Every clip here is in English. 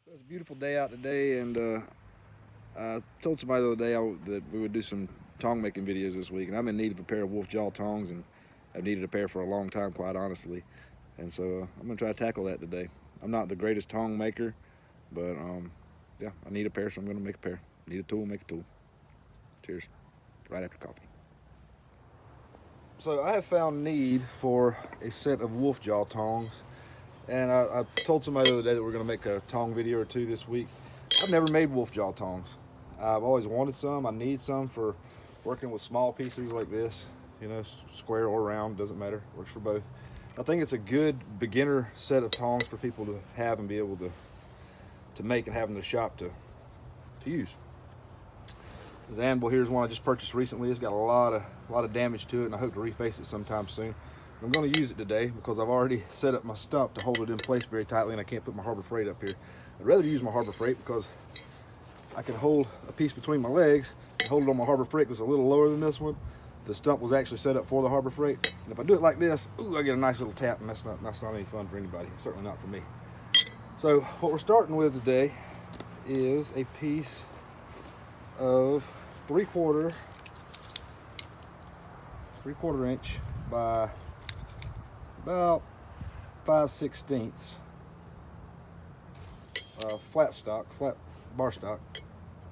So it's a beautiful day out today, and I told somebody the other day that we would do some tong making videos this week, and I'm in need of a pair of wolf jaw tongs, and I've needed a pair for a long time, quite honestly. And so I'm gonna try to tackle that today. I'm not the greatest tong maker, but yeah, I need a pair, so I'm gonna make a pair. Need a tool, make a tool. Cheers. Right after coffee. So I have found need for a set of wolf jaw tongs, and I told somebody the other day that we're gonna make a tong video or two this week. I've never made wolf jaw tongs. I've always wanted some. I need some for working with small pieces like this, you know, square or round, doesn't matter, works for both. I think it's a good beginner set of tongs for people to have and be able to make and have in their shop to use. This anvil here is one I just purchased recently. It's got a lot of damage to it, and I hope to reface it sometime soon. I'm going to use it today because I've already set up my stump to hold it in place very tightly, and I can't put my Harbor Freight up here. I'd rather use my Harbor Freight because I can hold a piece between my legs and hold it on my Harbor Freight that's a little lower than this one. The stump was actually set up for the Harbor Freight, and if I do it like this, ooh, I get a nice little tap, and that's not any fun for anybody. Certainly not for me. So what we're starting with today is a piece of 3/4 inch by about 5/16 flat bar stock,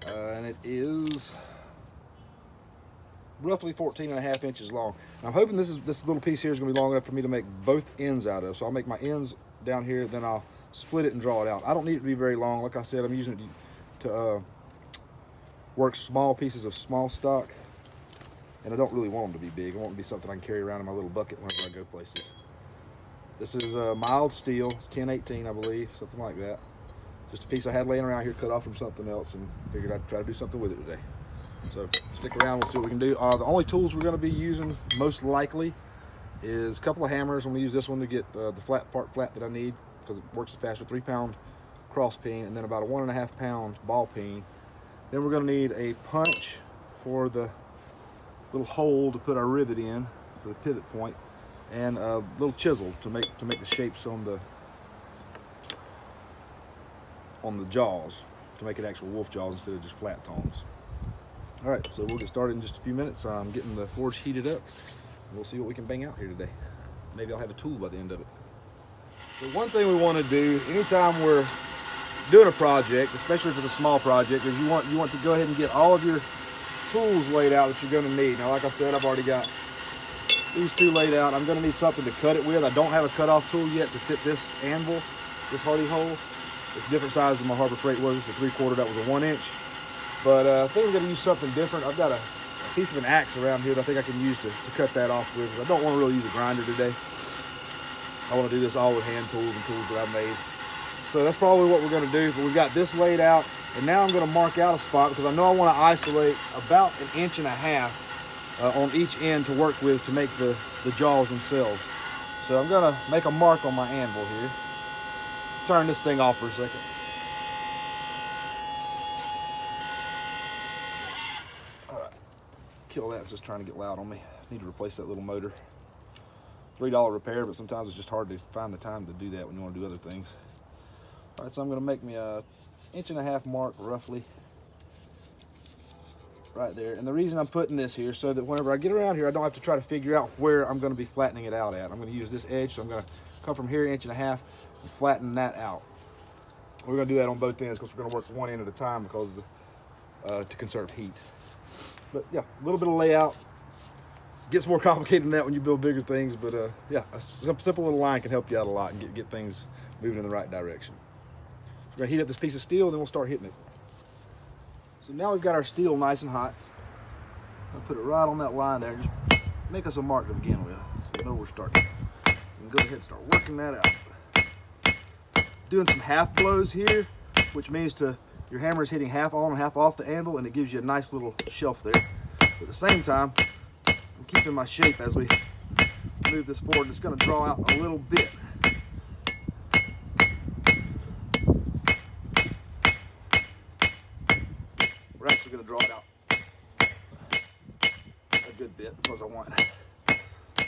and it is roughly 14.5 inches long. And I'm hoping this little piece here is going to be long enough for me to make both ends out of. So I'll make my ends down here, then I'll split it and draw it out. I don't need it to be very long. Like I said, I'm using it to work small pieces of small stock, and I don't really want them to be big. I want them to be something I can carry around in my little bucket whenever I go places. This is mild steel. It's 1018, I believe, something like that. Just a piece I had laying around here, cut off from something else, and figured I'd try to do something with it today. So stick around, we'll see what we can do. The only tools we're going to be using most likely is a couple of hammers. I'm going to use this one to get the flat part flat that I need because it works faster. 3-pound cross peen, and then about a 1.5-pound ball peen. Then we're going to need a punch for the little hole to put our rivet in for the pivot point, and a little chisel to make the shapes on the jaws, to make it actual wolf jaws instead of just flat tongs. All right, so we'll get started in just a few minutes. I'm getting the forge heated up, and we'll see what we can bang out here today. Maybe I'll have a tool by the end of it. So one thing we want to do anytime we're doing a project, especially if it's a small project, is you want to go ahead and get all of your tools laid out that you're going to need. Now, like I said, I've already got these two laid out. I'm going to need something to cut it with. I don't have a cutoff tool yet to fit this anvil, this hardy hole. It's a different size than my Harbor Freight was. It's a 3/4, that was a 1 inch. But I think I'm going to use something different. I've got a piece of an axe around here that I think I can use to cut that off with. I don't want to really use a grinder today. I want to do this all with hand tools and tools that I've made. So that's probably what we're going to do. But we've got this laid out, and now I'm going to mark out a spot because I know I want to isolate about 1.5 inches on each end to work with to make the jaws themselves. So I'm going to make a mark on my anvil here. Turn this thing off for a second. All right, kill that. It's just trying to get loud on me. Need to replace that little motor. $3 repair, but sometimes it's just hard to find the time to do that when you want to do other things. All right, so I'm going to make me a 1.5 inch mark roughly right there. And the reason I'm putting this here so that whenever I get around here, I don't have to try to figure out where I'm going to be flattening it out at. I'm going to use this edge, so I'm going to come from here 1.5 inches and flatten that out. We're going to do that on both ends because we're going to work one end at a time because to conserve heat. But yeah, a little bit of layout. Gets more complicated than that when you build bigger things, but yeah, a simple little line can help you out a lot and get things moving in the right direction. We're going to heat up this piece of steel, and then we'll start hitting it. So now we've got our steel nice and hot. I'll put it right on that line there. Just make us a mark to begin with, so we know we're starting. And go ahead and start working that out. Doing some half blows here, which means your hammer is hitting half on and half off the anvil, and it gives you a nice little shelf there. But at the same time, I'm keeping my shape as we move this forward. It's going to draw out a little bit. We're actually going to draw it out a good bit because I want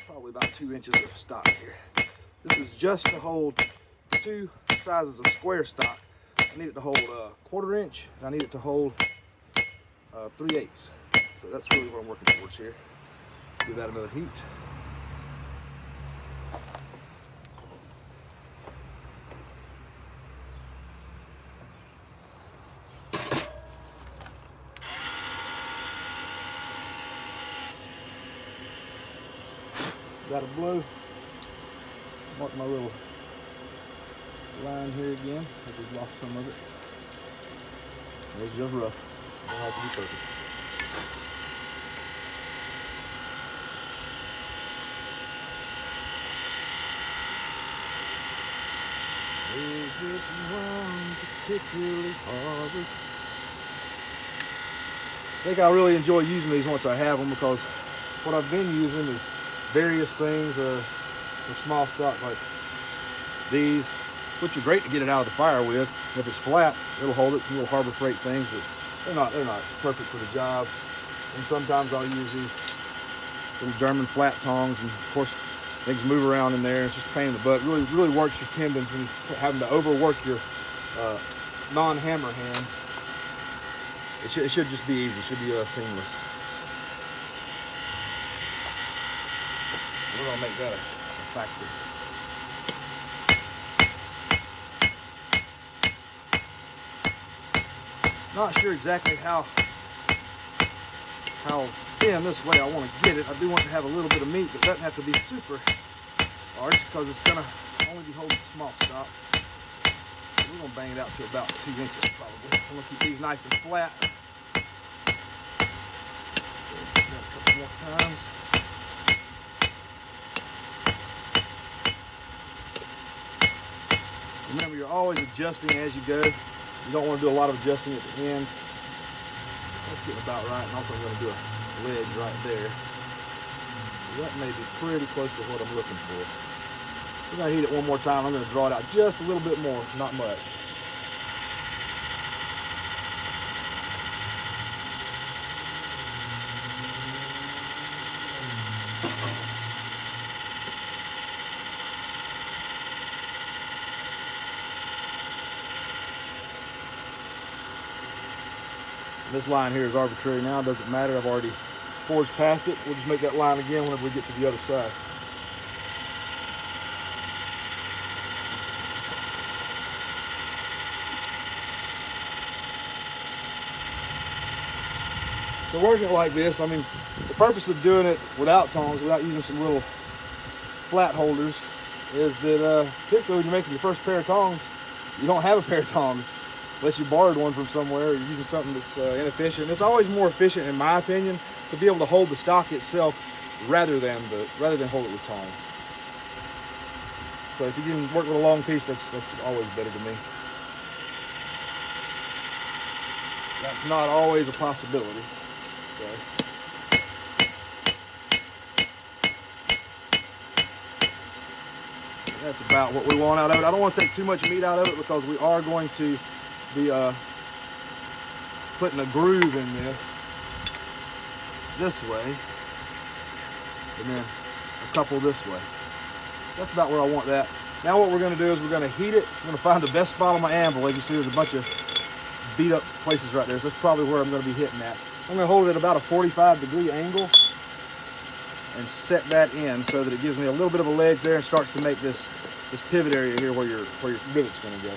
probably about 2 inches of stock here. This is just to hold 2 sizes of square stock I need it to hold 1/4 inch, and I need it to hold 3/8. So that's really what I'm working towards here. Give that another heat. Got a blow. Mark my little line here again. I just lost some of it. It's just rough. Don't have to be perfect. Is this one particularly hard? I think I really enjoy using these once I have them, because what I've been using is various things for small stock like these, which are great to get it out of the fire with. If it's flat, it'll hold it. Some little Harbor Freight things, but they're not perfect for the job. And sometimes I'll use these little German flat tongs, and of course things move around in there. It's just a pain in the butt. Really works your tendons when you're having to overwork your non-hammer hand. It should just be easy. It should be seamless. We're gonna make that a factor. Not sure exactly how thin this way I want to get it. I do want to have a little bit of meat, but it doesn't have to be super large, because it's gonna only be holding small stock. So we're gonna bang it out to about 2 inches probably. I'm gonna keep these nice and flat. A couple more times. Remember, you're always adjusting as you go. You don't want to do a lot of adjusting at the end. That's getting about right. And also I'm going to do a ledge right there. That may be pretty close to what I'm looking for. We're going to heat it one more time. I'm going to draw it out just a little bit more, not much. This line here is arbitrary now, it doesn't matter. I've already forged past it. We'll just make that line again whenever we get to the other side. So working it like this, I mean, the purpose of doing it without tongs, without using some little flat holders, is that typically when you're making your first pair of tongs, you don't have a pair of tongs. Unless you borrowed one from somewhere, or you're using something that's inefficient. It's always more efficient, in my opinion, to be able to hold the stock itself rather than hold it with tongs. So if you can work with a long piece, that's always better to me. That's not always a possibility. So that's about what we want out of it. I don't want to take too much meat out of it, because we are going to be putting a groove in this way, and then a couple this way. That's about where I want that. Now what we're going to do is we're going to heat it. I'm going to find the best spot on my anvil. As you see, there's a bunch of beat up places right there, so that's probably where I'm going to be hitting at. I'm going to hold it at about a 45-degree angle and set that in so that it gives me a little bit of a ledge there and starts to make this pivot area here where your rivet's going to go.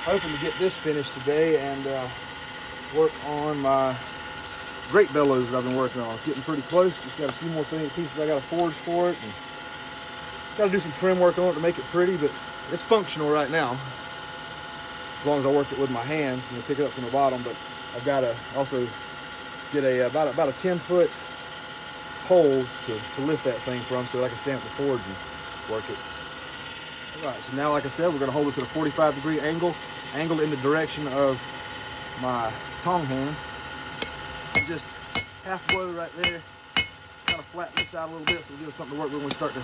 Hoping to get this finished today and work on my grate bellows that I've been working on. It's getting pretty close. Just got a few more pieces I got to forge for it, and got to do some trim work on it to make it pretty, but it's functional right now. As long as I work it with my hand, pick it up from the bottom. But I've got to also get about a 10-foot hole to lift that thing from, so that I can stand at the forge and work it. All right, so now, like I said, we're going to hold this at a 45-degree angle, angled in the direction of my tong hand. And just half blow right there. Kind of flatten this out a little bit so it'll give us something to work with when we start to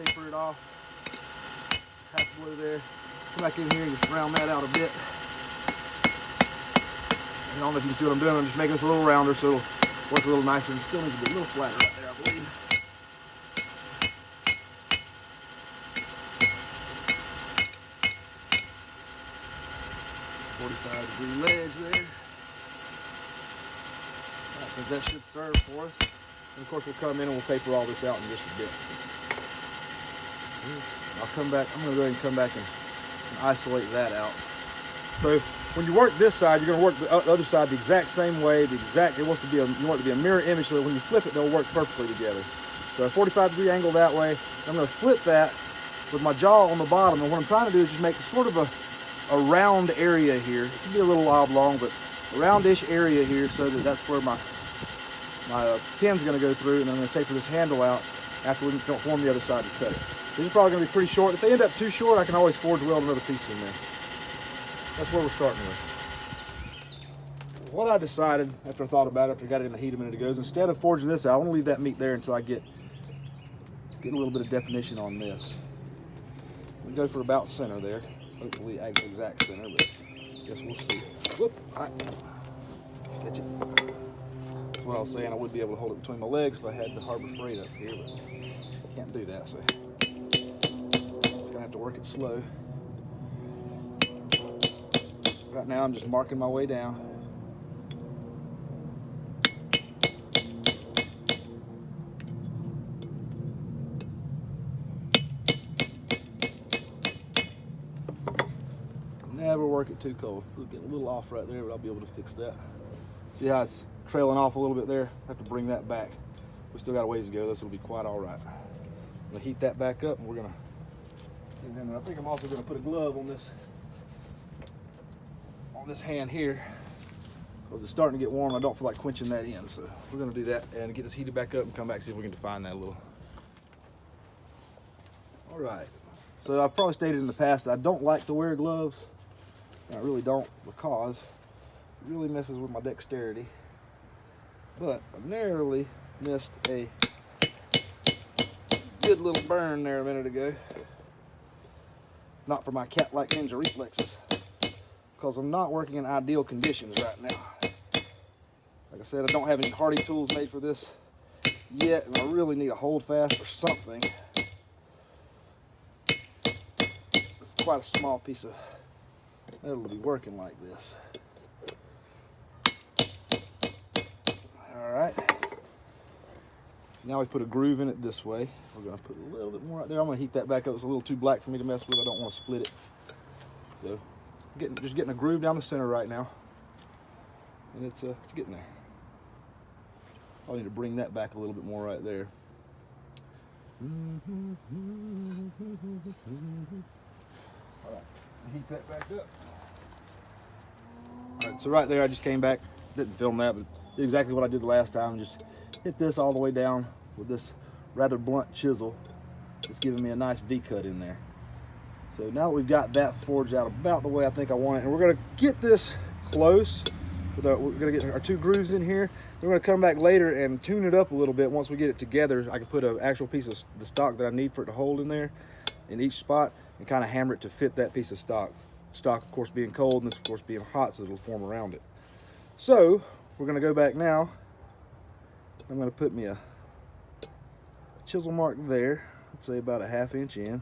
taper it off. Half blow there. Come back in here and just round that out a bit. I don't know if you can see what I'm doing. I'm just making this a little rounder so it'll work a little nicer, and still needs to be a little flatter right there, I believe. .45-degree ledge there. I think that should serve for us. And of course, we'll come in and we'll taper all this out in just a bit. I'll come back. I'm going to go ahead and come back and isolate that out. So when you work this side, you're going to work the other side the exact same way. You want it to be a mirror image so that when you flip it, they'll work perfectly together. So a 45-degree angle that way. I'm going to flip that with my jaw on the bottom. And what I'm trying to do is just make sort of a round area here. It can be a little oblong, but a roundish area here so that that's where my pin's going to go through, and I'm going to taper this handle out after we form the other side to cut it. These are probably going to be pretty short. If they end up too short, I can always forge weld another piece in there. That's where we're starting with. What I decided after I thought about it, after I got it in the heat a minute ago, is instead of forging this out, I want to leave that meat there until I get a little bit of definition on this. We go for about center there. Hopefully exact center, but I guess we'll see. Whoop! Catch it. That's what I was saying. I would be able to hold it between my legs if I had the Harbor Freight up here, but I can't do that, so I'm gonna have to work it slow. Right now, I'm just marking my way down. Never work it too cold. It'll get a little off right there, but I'll be able to fix that. See how it's trailing off a little bit there? I have to bring that back. We still got a ways to go. This will be quite all right. I'm gonna heat that back up, and we're gonna. And I think I'm also gonna put a glove on this hand here because it's starting to get warm. I don't feel like quenching that in, so we're gonna do that and get this heated back up and come back and see if we can define that a little. All right. So I've probably stated in the past that I don't like to wear gloves. I really don't, because it really messes with my dexterity. But I narrowly missed a good little burn there a minute ago. Not for my cat-like ninja reflexes, because I'm not working in ideal conditions right now. Like I said, I don't have any hardy tools made for this yet, and I really need a hold fast or something. It's quite a small piece of metal to be working like this. All right. Now we put a groove in it this way. We're going to put a little bit more right there. I'm going to heat that back up. It's a little too black for me to mess with. I don't want to split it. So, just getting a groove down the center right now, and it's getting there. I need to bring that back a little bit more right there. All right, heat that back up. All right, so right there, I just came back, didn't film that, but did exactly what I did the last time. Just hit this all the way down with this rather blunt chisel. It's giving me a nice V-cut in there. So now that we've got that forged out about the way I think I want it, and we're gonna get this close. We're gonna get our two grooves in here. Then we're gonna come back later and tune it up a little bit. Once we get it together, I can put an actual piece of the stock that I need for it to hold in there in each spot and kind of hammer it to fit that piece of stock. Stock, of course, being cold, and this, of course, being hot, so it'll form around it. So we're gonna go back now. I'm gonna put me a chisel mark there. Let's say about a 1/2 inch in.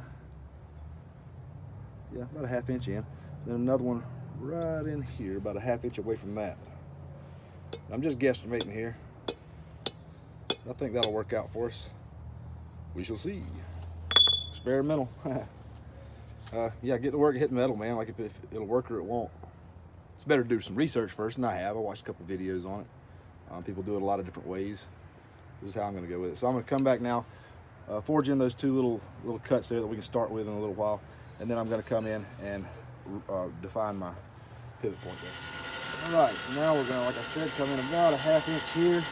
Yeah, about a 1/2 inch in. Then another one right in here, about a 1/2 inch away from that. I'm just guesstimating here. I think that'll work out for us. We shall see. Experimental. Yeah, get to work hitting metal, man. Like if it'll work or it won't. It's better to do some research first, and I have. I watched a couple videos on it. People do it a lot of different ways. This is how I'm going to go with it. So I'm going to come back now, forge in those two little cuts there that we can start with in a little while, and then I'm going to come in and define my pivot point there. All right, so now we're going to, like I said, come in about a 1/2 inch here.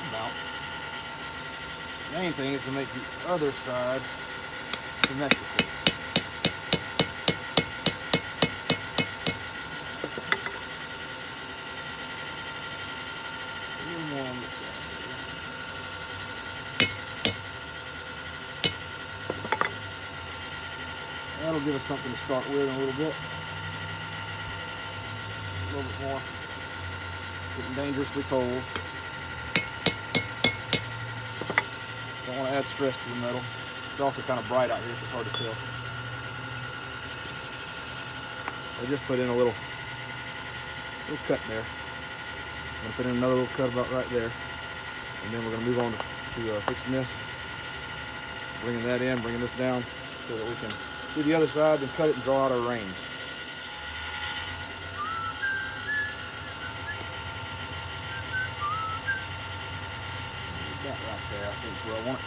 About. The main thing is to make the other side symmetrical. A little more on this side. That'll give us something to start with in a little bit. more. Getting dangerously cold. Don't want to add stress to the metal. It's also kind of bright out here, so it's hard to tell. I just put in a little cut there. I'm going to put in another little cut about right there. And then we're going to move on to fixing this. Bringing that in, bringing this down so that we can do the other side, then cut it and draw out our reins. That right there, I think is where I want it.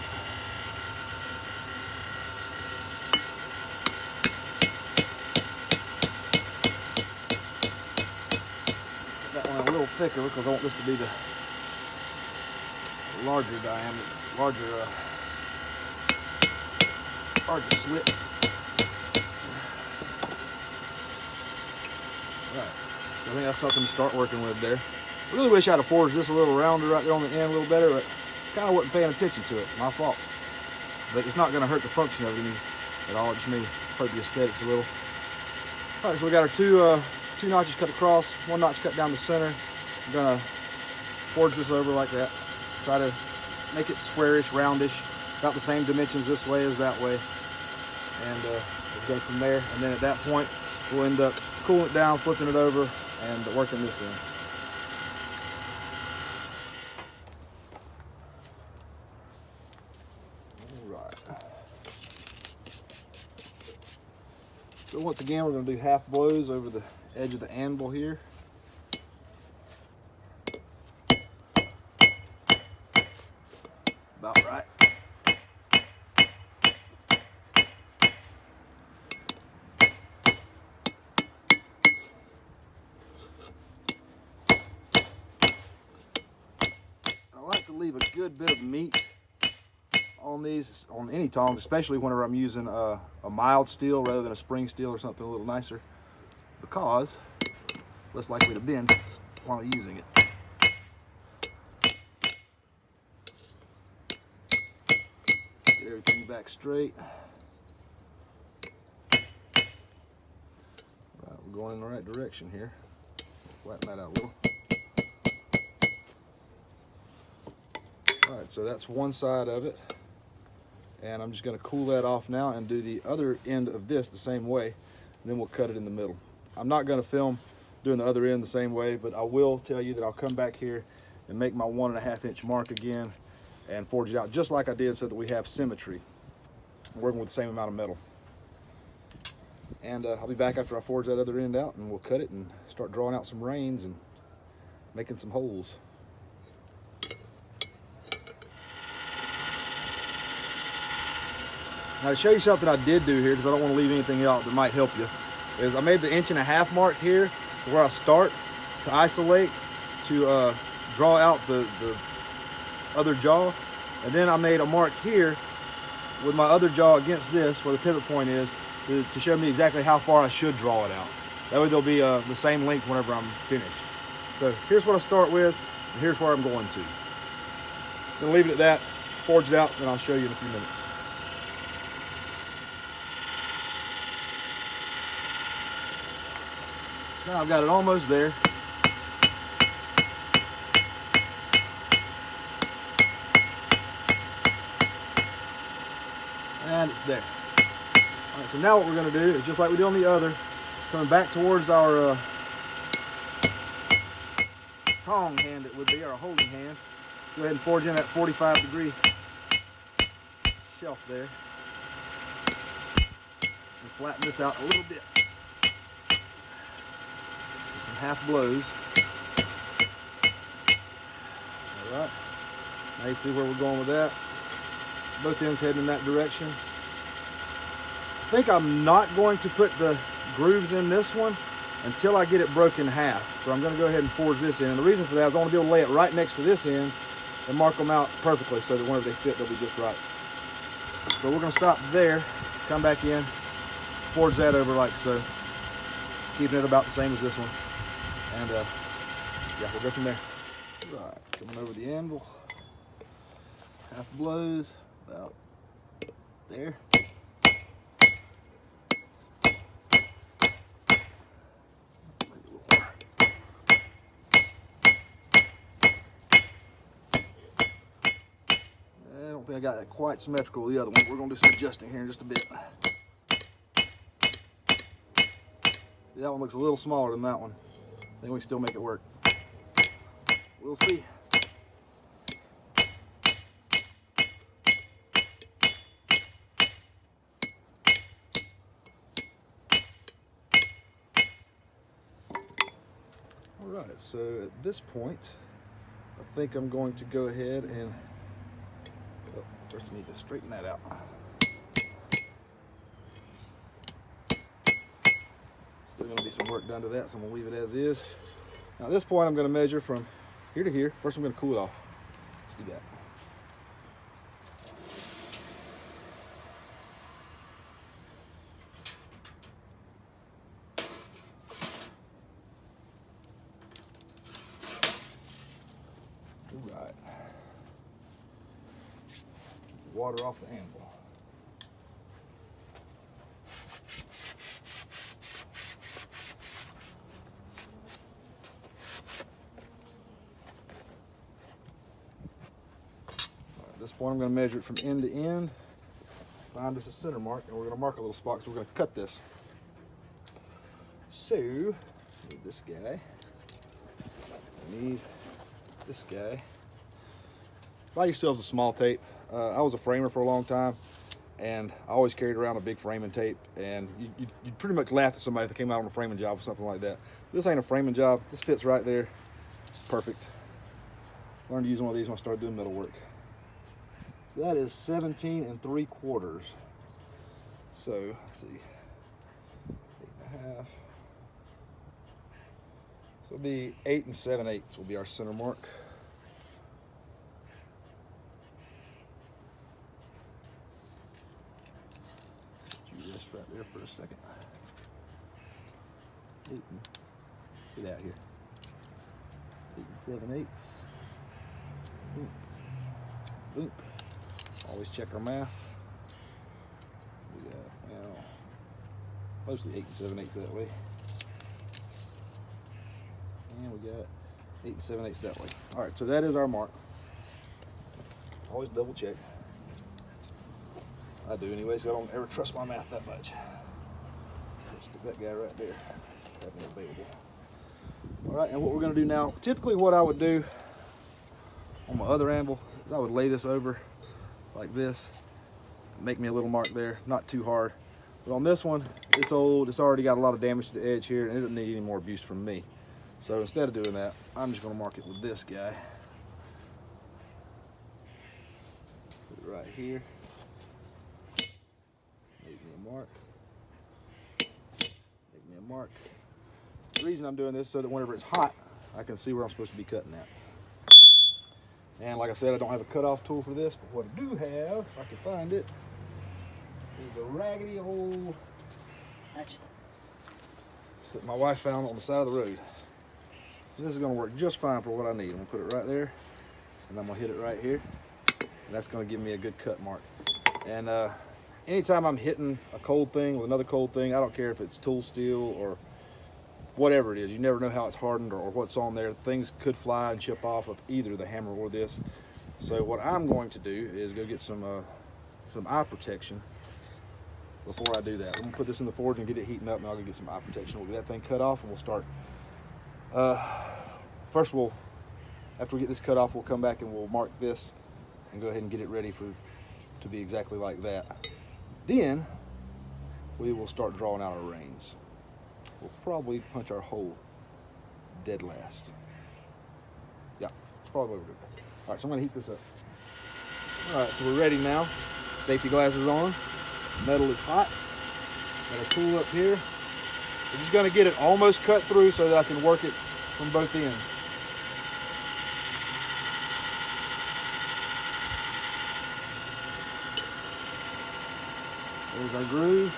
That one a little thicker because I want this to be the larger diameter, larger slit. Right, so I think that's something to start working with there. I really wish I'd have forged this a little rounder right there on the end a little better, but kind of wasn't paying attention to it. My fault. But it's not going to hurt the function of it at all. It just may hurt the aesthetics a little. All right, so we got our two notches cut across, one notch cut down the center. I'm going to forge this over like that. Try to make it squarish, roundish, about the same dimensions this way as that way. And we'll go from there. And then at that point, we'll end up cooling it down, flipping it over, and working this in. So once again, we're going to do half blows over the edge of the anvil here. About right. I like to leave a good bit of meat on these, on any tongs, especially whenever I'm using a mild steel rather than a spring steel or something a little nicer, because less likely to bend while using it. Get everything back straight. Right, we're going in the right direction here. Flatten that out a little. All right, so that's one side of it. And I'm just going to cool that off now and do the other end of this the same way. And then we'll cut it in the middle. I'm not going to film doing the other end the same way, but I will tell you that I'll come back here and make my 1.5 inch mark again and forge it out just like I did so that we have symmetry. I'm working with the same amount of metal. And I'll be back after I forge that other end out, and we'll cut it and start drawing out some reins and making some holes. Now to show you something I did do here, because I don't want to leave anything out that might help you, is I made the 1.5 inch mark here where I start to isolate to draw out the other jaw, and then I made a mark here with my other jaw against this where the pivot point is to show me exactly how far I should draw it out. That way they'll be the same length whenever I'm finished. So here's what I start with, and here's where I'm going to. I'm gonna leave it at that, forge it out, then I'll show you in a few minutes. Now I've got it almost there. And it's there. All right, so now what we're going to do is just like we did on the other, coming back towards our tong hand, it would be, our holding hand. Let's go ahead and forge in that 45-degree shelf there. And flatten this out a little bit. Some half blows. All right, now you see where we're going with that. Both ends heading in that direction. I think I'm not going to put the grooves in this one until I get it broken in half. So I'm going to go ahead and forge this in. And the reason for that is I want to be able to lay it right next to this end and mark them out perfectly so that whenever they fit, they'll be just right. So we're going to stop there, come back in, forge that over like so, keeping it about the same as this one. And yeah, we'll go from there. Right, coming over the anvil, half blows, about there. don't think I got that quite symmetrical with the other one. We're gonna do some adjusting here in just a bit. That one looks a little smaller than that one. I think we can still make it work. We'll see. All right, so at this point, I think I'm going to go ahead and, first I need to straighten that out. Still gonna be some work done to that, so I'm gonna leave it as is. Now at this point, I'm gonna measure from here to here. First, I'm gonna cool it off. Let's do that. All right. Water off the anvil. At this point, I'm going to measure it from end to end, find us a center mark, and we're going to mark a little spot because we're going to cut this. So, need this guy, need this guy. Buy yourselves a small tape. I was a framer for a long time, and I always carried around a big framing tape, and you'd pretty much laugh at somebody if they came out on a framing job or something like that. This ain't a framing job. This fits right there. It's perfect. Learned to use one of these when I started doing metal work. So that is 17 3/4. So let's see, 8 1/2. So it'll be 8 7/8 will be our center mark. Let's do this right there for a second. 8 get out here. 8 7/8. Boom. Boom. Always check our math. We got now mostly 8 7/8 that way. And we got 8 7/8 that way. All right, so that is our mark. Always double check. I do anyway, so I don't ever trust my math that much. Stick that guy right there. Have it available. All right, and what we're gonna do now, typically what I would do on my other anvil is I would lay this over like this, make me a little mark there, not too hard. But on this one, it's old, it's already got a lot of damage to the edge here, and it doesn't need any more abuse from me. So instead of doing that, I'm just gonna mark it with this guy. Put it right here. Make me a mark. Make me a mark. The reason I'm doing this is so that whenever it's hot, I can see where I'm supposed to be cutting at. And like I said, I don't have a cutoff tool for this, but what I do have, if I can find it, is a raggedy old hatchet that my wife found on the side of the road. This is gonna work just fine for what I need. I'm gonna put it right there, and I'm gonna hit it right here, and that's gonna give me a good cut mark. And anytime I'm hitting a cold thing with another cold thing, I don't care if it's tool steel or whatever it is, you never know how it's hardened or what's on there. Things could fly and chip off of either the hammer or this. So what I'm going to do is go get some eye protection before I do that. I'm gonna put this in the forge and get it heating up, and I'll go get some eye protection. We'll get that thing cut off, and we'll start. First, after we get this cut off, we'll come back and we'll mark this and go ahead and get it ready to be exactly like that. Then we will start drawing out our reins. We'll probably punch our hole dead last. Yeah, that's probably what we're doing. All right, so I'm gonna heat this up. All right, so we're ready now. Safety glasses on. Metal is hot. Got a tool up here. We're just gonna get it almost cut through so that I can work it from both ends. There's our groove.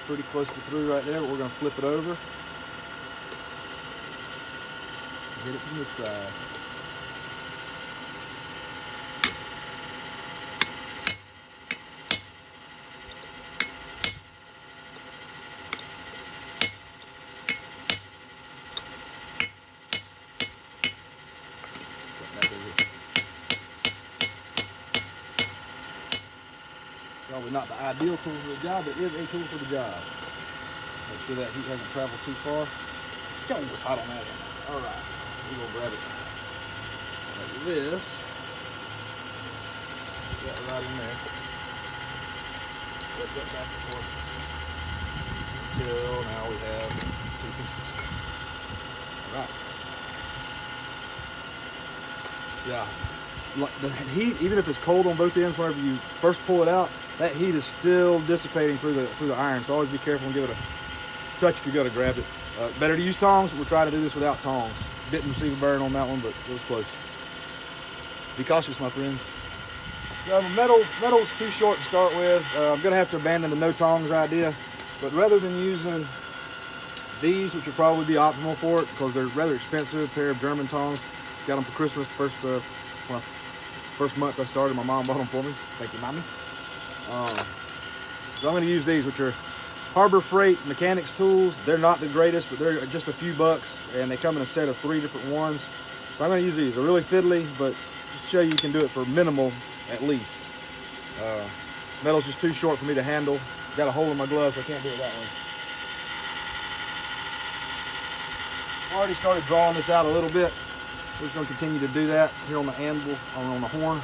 Pretty close to through right there, but we're going to flip it over. Hit it from this side. Probably not the ideal tool for the job, but it is a tool for the job. Make sure that heat hasn't traveled too far. God, it was hot on that end. All right, we're gonna grab it like this. Put that right in there. Put that back and forth until now we have 2 pieces. All right. Yeah. The heat, even if it's cold on both ends, whenever you first pull it out, that heat is still dissipating through the iron. So always be careful and give it a touch if you go to grab it. Better to use tongs, but we'll try to do this without tongs. Didn't receive a burn on that one, but it was close. Be cautious, my friends. Metal's too short to start with. I'm gonna have to abandon the no tongs idea, but rather than using these, which would probably be optimal for it because they're rather expensive, pair of German tongs. Got them for Christmas first month I started. My mom bought them for me. Thank you, mommy. So I'm gonna use these, which are Harbor Freight mechanics tools. They're not the greatest, but they're just a few bucks, and they come in a set of 3 different ones. So I'm gonna use these. They're really fiddly, but just to show you can do it for minimal at least. Metal's just too short for me to handle. Got a hole in my glove, so I can't do it that way. Already started drawing this out a little bit. We're just gonna continue to do that here on the anvil, on the horn.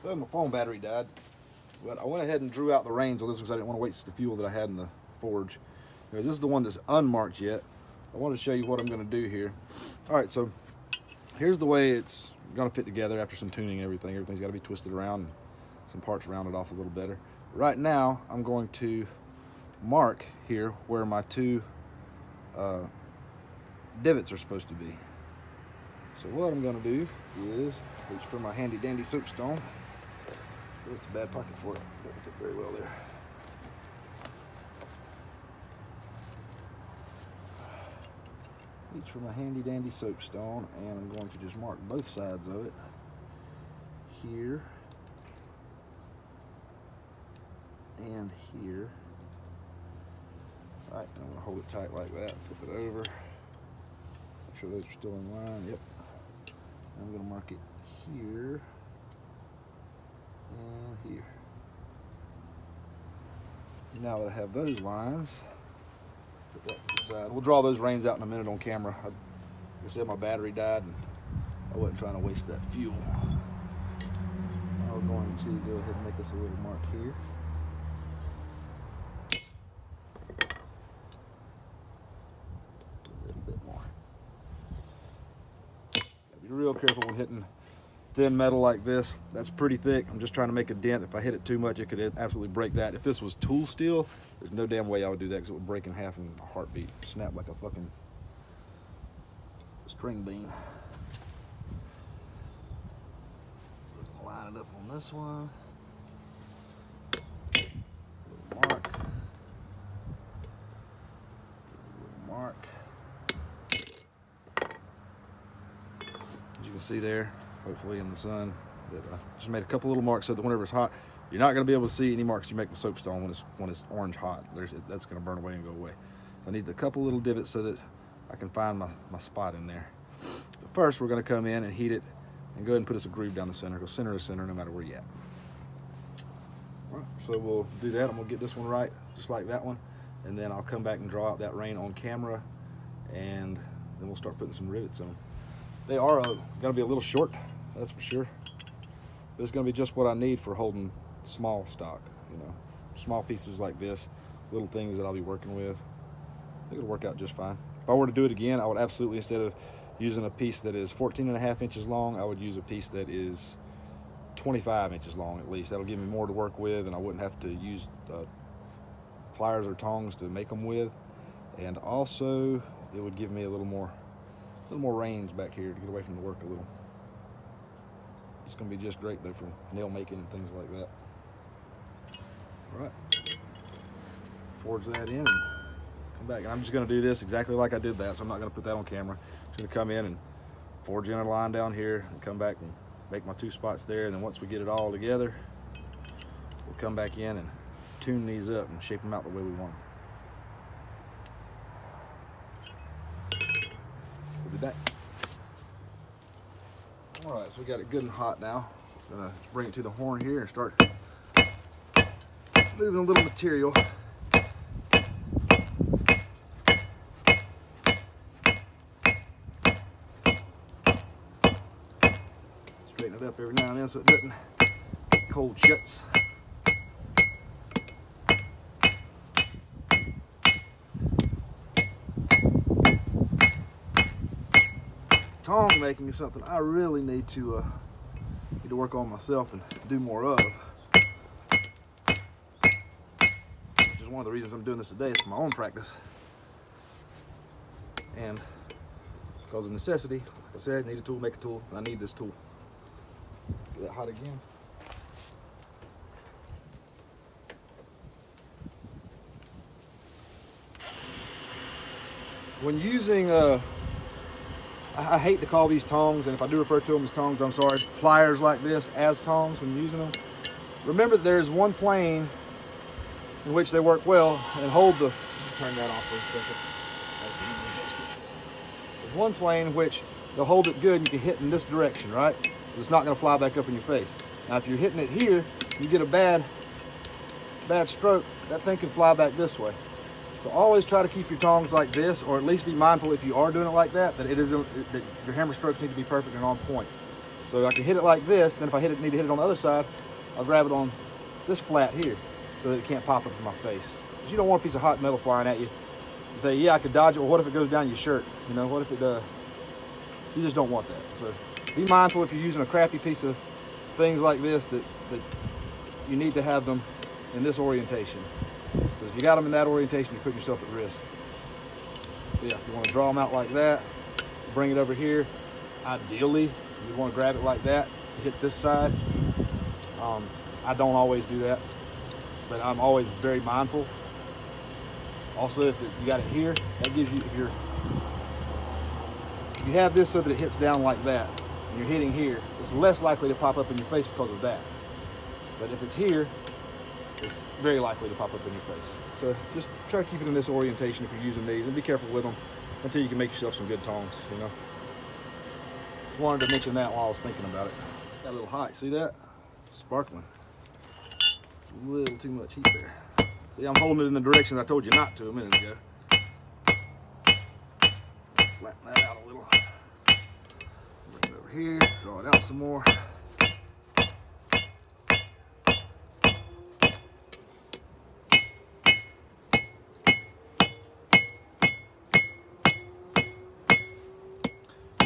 Well, my phone battery died, but I went ahead and drew out the reins on this because I didn't want to waste the fuel that I had in the forge. Because this is the one that's unmarked yet. I want to show you what I'm going to do here. All right, so here's the way it's going to fit together after some tuning and everything. Everything's got to be twisted around and some parts rounded off a little better. Right now, I'm going to mark here where my 2 divots are supposed to be. So what I'm going to do is reach for my handy dandy soapstone. It's a bad pocket for it. Doesn't fit very well there. Reach for my handy dandy soapstone, and I'm going to just mark both sides of it here and here. All right, I'm going to hold it tight like that. Flip it over. Make sure those are still in line. Yep. I'm going to mark it here and here. Now that I have those lines, put that to the side. We'll draw those reins out in a minute on camera. Like I said, my battery died and I wasn't trying to waste that fuel. I'm going to go ahead and make us a little mark here. A little bit more. Gotta be real careful when hitting thin metal like this. That's pretty thick. I'm just trying to make a dent. If I hit it too much, it could absolutely break that. If this was tool steel, there's no damn way I would do that because it would break in half in a heartbeat. Snap like a fucking string bean. So line it up on this one. Little mark. Little mark. As you can see there, hopefully in the sun, that I just made a couple little marks so that whenever it's hot, you're not going to be able to see any marks you make with soapstone when it's orange hot. That's going to burn away and go away. So I need a couple little divots so that I can find my spot in there. But first, we're going to come in and heat it and go ahead and put us a groove down the center. Go center to center no matter where you're at. All right, so we'll do that. I'm going to get this one right, just like that one. And then I'll come back and draw out that rein on camera, and then we'll start putting some rivets in them. They are going to be a little short, that's for sure. But it's going to be just what I need for holding small stock, you know, small pieces like this, little things that I'll be working with. I think it'll work out just fine. If I were to do it again, I would absolutely, instead of using a piece that is 14.5 inches long, I would use a piece that is 25 inches long at least. That'll give me more to work with, and I wouldn't have to use pliers or tongs to make them with, and also it would give me a little more range back here to get away from the work a little. It's going to be just great though for nail making and things like that. All right, forge that in and come back. And I'm just going to do this exactly like I did that, so I'm not going to put that on camera. I'm just going to come in and forge in a line down here and come back and make my 2 spots there, and then once we get it all together, we'll come back in and tune these up and shape them out the way we want them. We'll be back. All right, so we got it good and hot now. Gonna bring it to the horn here and start moving a little material. Straighten it up every now and then so it doesn't cold shuts. Tong making is something I really need to work on myself and do more of. Which is one of the reasons I'm doing this today, is for my own practice. And because of necessity, like I said, need a tool, make a tool, and I need this tool. Get that hot again. When using I hate to call these tongs, and if I do refer to them as tongs, I'm sorry, pliers like this as tongs when using them. Remember that there's one plane in which they work well, and hold the, turn that off for a second. There's one plane in which they'll hold it good and you can hit in this direction, right? It's not gonna fly back up in your face. Now if you're hitting it here, you get a bad stroke, that thing can fly back this way. So always try to keep your tongs like this, or at least be mindful if you are doing it like that, that that your hammer strokes need to be perfect and on point. So I can hit it like this, then if I need to hit it on the other side, I'll grab it on this flat here so that it can't pop up to my face. Because you don't want a piece of hot metal flying at you. You say, yeah, I could dodge it. Well, what if it goes down your shirt? You know, what if it does? You just don't want that. So be mindful if you're using a crappy piece of things like this, that you need to have them in this orientation. Because if you got them in that orientation, you're putting yourself at risk. So yeah, you want to draw them out like that, bring it over here. Ideally, you want to grab it like that to hit this side. I don't always do that, but I'm always very mindful. Also, if you got it here, that gives you, if you have this so that it hits down like that, and you're hitting here, it's less likely to pop up in your face because of that. But if it's here, it's very likely to pop up in your face. So just try to keep it in this orientation if you're using these, and be careful with them until you can make yourself some good tongs, you know. Just wanted to mention that while I was thinking about it. Got a little hot, see that? Sparkling. A little too much heat there. See, I'm holding it in the direction I told you not to a minute ago. Flatten that out a little. Bring it over here, draw it out some more.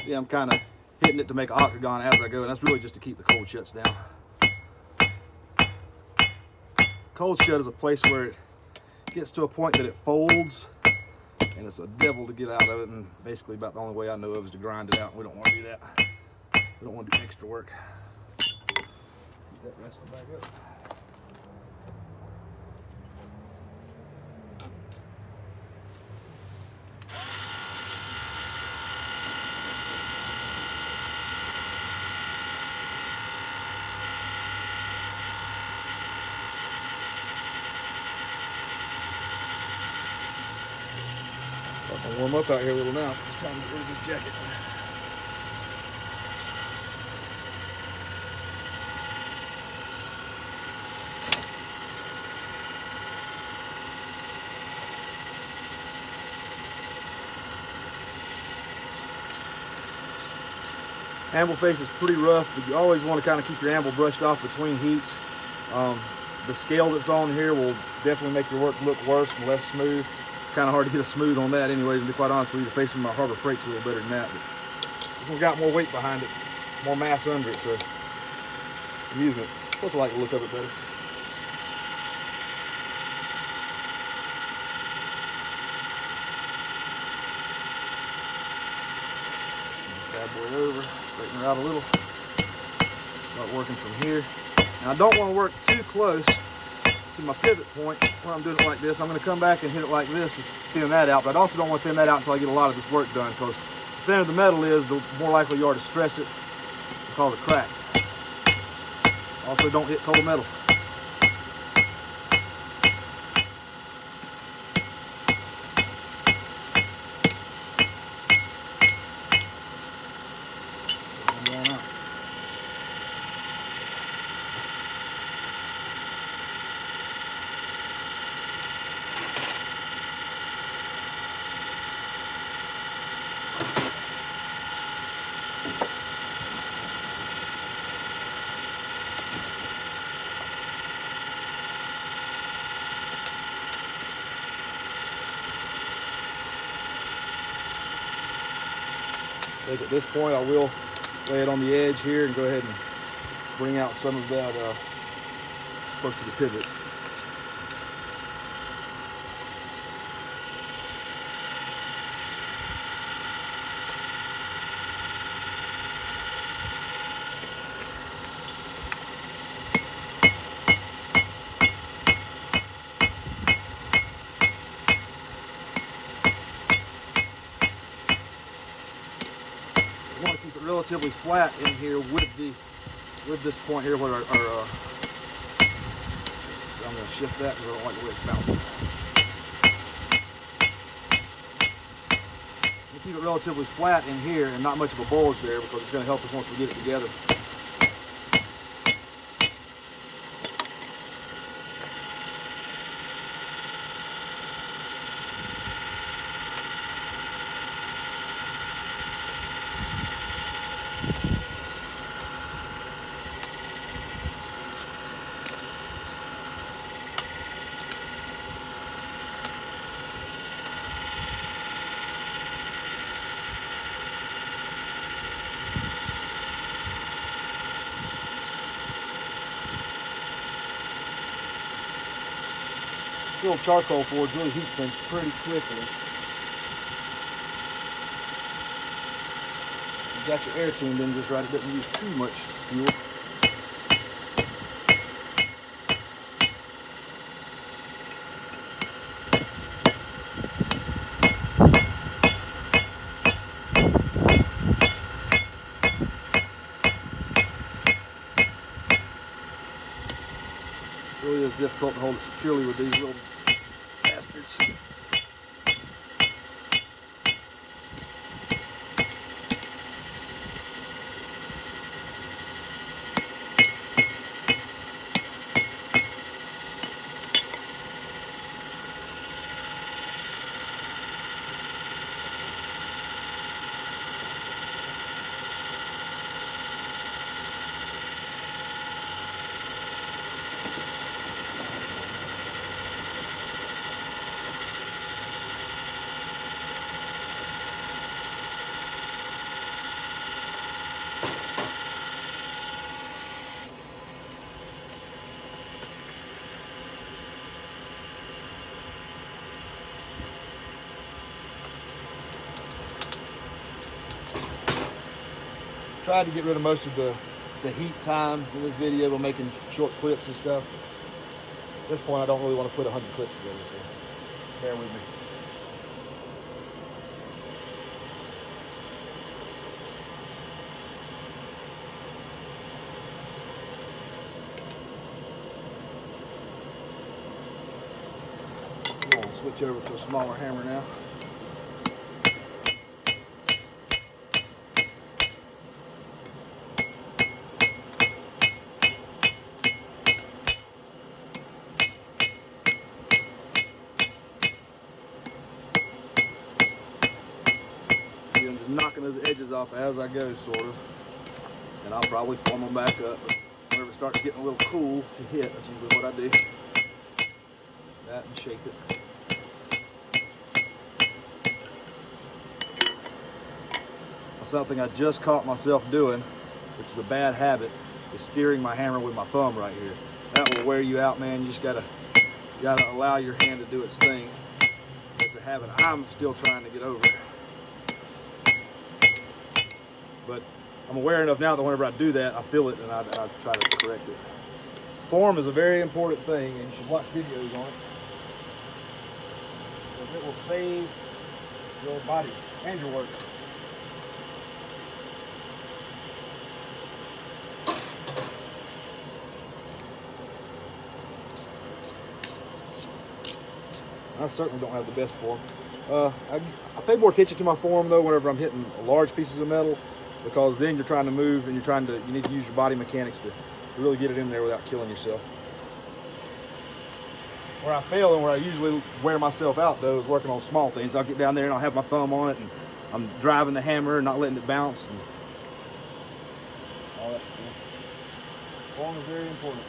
See, I'm kind of hitting it to make an octagon as I go, and that's really just to keep the cold shuts down. Cold shut is a place where it gets to a point that it folds, and it's a devil to get out of it, and basically about the only way I know of is to grind it out, and we don't want to do that. We don't want to do extra work. Keep that resting back up. I'll warm up out here a little now. It's time to get rid of this jacket. Anvil face is pretty rough, but you always want to kind of keep your anvil brushed off between heats. The scale that's on here will definitely make your work look worse and less smooth. Kind of hard to get a smooth on that anyways, and to be quite honest with you, the face from my Harbor Freight's a little better than that, but this one's got more weight behind it, more mass under it, so I'm using it. Plus I like the look of it better. bad boy over, straighten her out a little. Start working from here. Now I don't want to work too close to my pivot point when I'm doing it like this. I'm going to come back and hit it like this to thin that out, but I also don't want to thin that out until I get a lot of this work done, because the thinner the metal is, the more likely you are to stress it and cause a crack. Also, don't hit cold metal. I think at this point I will lay it on the edge here and go ahead and bring out some of that close to the pivot. I want to keep it relatively flat in here with this point here where so I'm going to shift that because I don't like the way it's bouncing. We'll keep it relatively flat in here and not much of a bulge there, because it's going to help us once we get it together. This little charcoal forge really heats things pretty quickly. You've got your air tuned in just right, it doesn't use too much fuel. It really is difficult to hold it securely with these little bastards. Tried to get rid of most of the heat time in this video by making short clips and stuff. At this point, I don't really want to put 100 clips together, so bear with me. I'm going to switch over to a smaller hammer now. I'm just knocking those edges off as I go, sort of, and I'll probably form them back up. But whenever it starts getting a little cool to hit, that's usually what I do. That and shape it. Something I just caught myself doing, which is a bad habit, is steering my hammer with my thumb right here. That will wear you out, man. You just gotta allow your hand to do its thing. It's a habit I'm still trying to get over. but I'm aware enough now that whenever I do that, I feel it and I try to correct it. Form is a very important thing, and you should watch videos on it, because it will save your body and your work. I certainly don't have the best form. I pay more attention to my form though whenever I'm hitting large pieces of metal, because then you're trying to move and you need to use your body mechanics to really get it in there without killing yourself. Where I fail and where I usually wear myself out though is working on small things. I'll get down there and I'll have my thumb on it and I'm driving the hammer and not letting it bounce and all that stuff. Form is very important.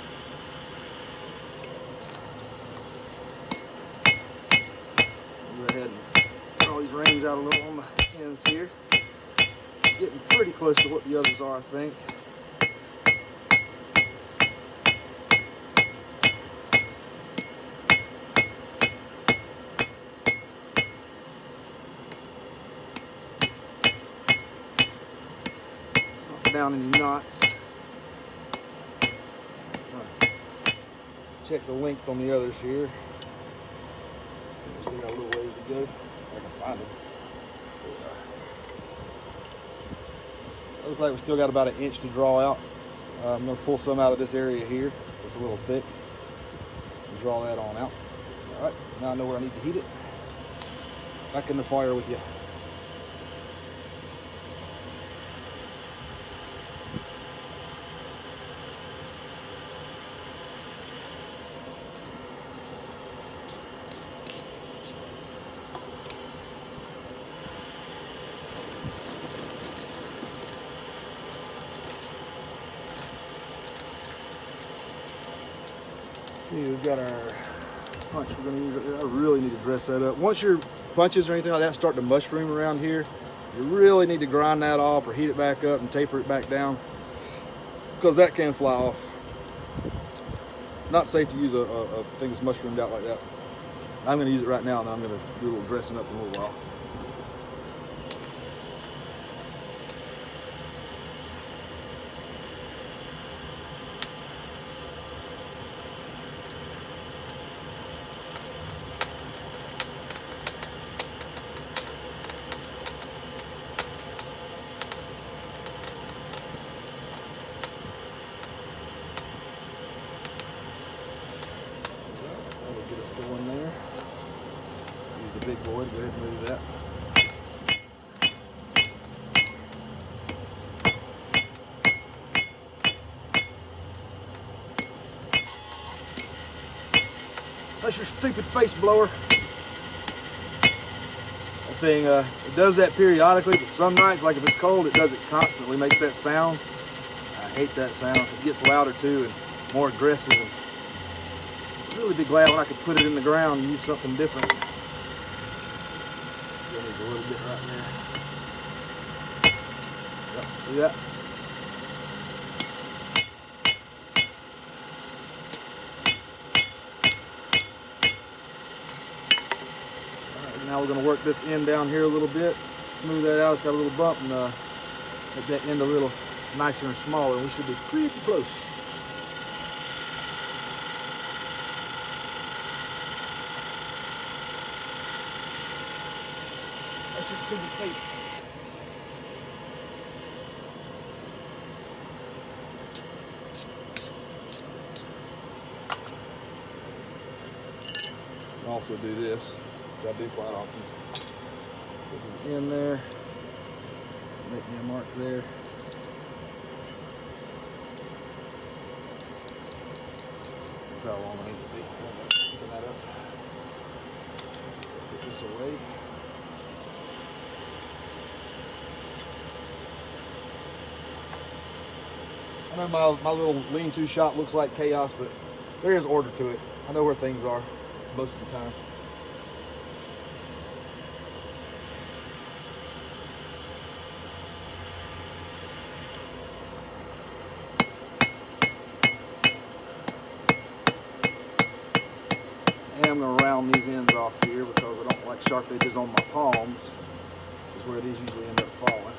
Go ahead and draw these rings out a little on the ends here. Getting pretty close to what the others are, I think. Not down any knots. Check the length on the others here. Still got a little ways to go, if I can find them. Looks like we still got about 1 inch to draw out. I'm going to pull some out of this area here. It's a little thick. And draw that on out. Alright, so now I know where I need to heat it. Back in the fire with you. See, we've got our punch we're going to use. I really need to dress that up. Once your punches or anything like that start to mushroom around here, you really need to grind that off or heat it back up and taper it back down, because that can fly off. Not safe to use a thing that's mushroomed out like that. I'm going to use it right now, and then I'm going to do a little dressing up in a little while. Going there. Use the big boy to go ahead and move that. That's your stupid face blower. That thing, it does that periodically, but some nights, like if it's cold, it does it constantly, makes that sound. I hate that sound. It gets louder too and more aggressive. And really be glad when I could put it in the ground and use something different. Still needs a little bit right there. Yep, see that? Alright, now we're going to work this end down here a little bit. Smooth that out. It's got a little bump and make that end a little nicer and smaller. We should be pretty close. That's your stupid face. I'll also do this, which I do quite often. Put it in there, make me a mark there. That's how long I need to be. Picking that up. Put this away. I know my little lean-to shop looks like chaos, but there is order to it. I know where things are most of the time. And I'm going to round these ends off here because I don't like sharp edges on my palms. Is where these usually end up falling.